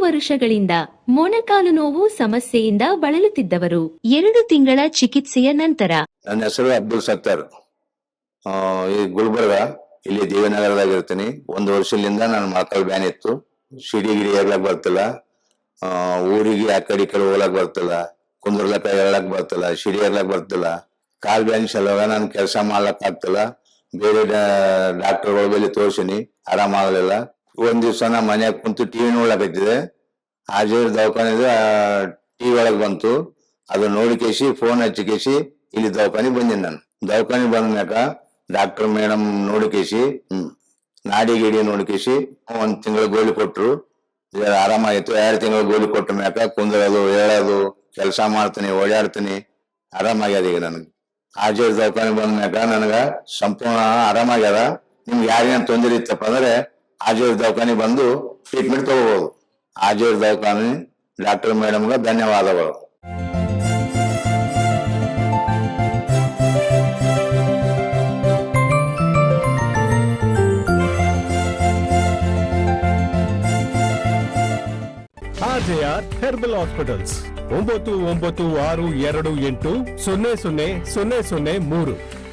ವರ್ಷಗಳಿಂದ ಮೊಣಕಾಲು ನೋವು ಸಮಸ್ಯೆಯಿಂದ ಬಳಲುತ್ತಿದ್ದವರು 2 ತಿಂಗಳ ಚಿಕಿತ್ಸೆಯ ನಂತರ. ನನ್ನ ಹೆಸರು ಅಬ್ದುಲ್ ಸತ್ತಾರ್. ಈ ಗುಲ್ಬರ್ಗ ಇಲ್ಲಿ ದೇವನಗರದಾಗ ಇರ್ತೀನಿ. 1 ವರ್ಷದಿಂದ ನನ್ನ ಮೊಣಕಾಲು ಬ್ಯಾನ್ ಇತ್ತು. ಸಿಡಿಗಿರಿ ಏರ್ಲಕ್ ಬರ್ತಿಲ್ಲ, ಊರಿಗೆ ಆ ಕಡೆ ಹೋಗ್ಲಕ್ ಬರ್ತಿಲ್ಲ, ಕುಂದ್ರಲಕ್ಕ ಹೇಳಕ್ ಬರ್ತಿಲ್ಲ, ಸಿಡಿ ಏರ್ಲಕ್ ಬರ್ತಿಲ್ಲ. ಕಾಲ್ ಬ್ಯಾನ್ ಸಲುವಾಗ ನಾನು ಕೆಲಸ ಮಾಡ್ಲಕ್ ಆಗ್ತಿಲ್ಲ. ಬೇರೆ ಡಾಕ್ಟರ್ಗಳ ಬಳಿ ತೋರ್ಸಿನಿ, ಆರಾಮಾಗಲಿಲ್ಲ. ಒಂದ್ ದಿವ್ಸ ನಾ ಮನ್ಯಾಗ ಕುಂತು ಟಿವಿ ನೋಡ್ಲಕತ್ತಿದೆ. ಹಾಜರ್ ದವಾಖಾನಿದ ಟಿವಿ ಒಳಗ್ ಬಂತು. ಅದು ನೋಡಿ ಕೇಸಿ ಫೋನ್ ಹಚ್ಚಿ ಕೇಸಿ ಇಲ್ಲಿ ದವಾಖಾನಿ ಬಂದಿನಿ. ನಾನು ದವಾಖಾನಿ ಬಂದ್ಮ್ಯಾಕ ಡಾಕ್ಟರ್ ಮೇಡಮ್ ನೋಡಿ ಕೇಸಿ ನಾಡಿ ಗಿಡಿ ನೋಡಿ ಕೇಸಿ 1 ತಿಂಗಳ ಗೋಲಿ ಕೊಟ್ರು. ಆರಾಮಾಗಿತ್ತು. 2 ತಿಂಗಳ ಗೋಲಿ ಕೊಟ್ಟ ಮ್ಯಾಕ ಕುಂದ್ರದು, ಹೇಳೋದು, ಕೆಲಸ ಮಾಡ್ತೀನಿ, ಓಡಾಡ್ತೀನಿ, ಆರಾಮಾಗ್ಯದ. ಈಗ ನನಗೆ ಹಾಜರ್ ದವಾಖಾನಿ ಬಂದ್ಮ್ಯಾಕ ನನಗ ಸಂಪೂರ್ಣ ಆರಾಮಾಗ್ಯದ. ನಿಮ್ಗೆ ಯಾರಿಗೇನು ತೊಂದರೆ ಇತ್ತಪ್ಪ ಅಂದ್ರೆ ಹಾಜರ್ ದವಾಖಾನಿ ಬಂದು ಟ್ರೀಟ್ಮೆಂಟ್ ತಗೋಬಹುದು. ಹಾಜರ್ ದವಾಖಾನಿ ಡಾಕ್ಟರ್ ಮೇಡಮ್ಗೆ ಧನ್ಯವಾದಗಳು. ಆರ್ಜೆಆರ್ ಹೆರ್ಬಲ್ ಹಾಸ್ಪಿಟಲ್ಸ್ 9962280003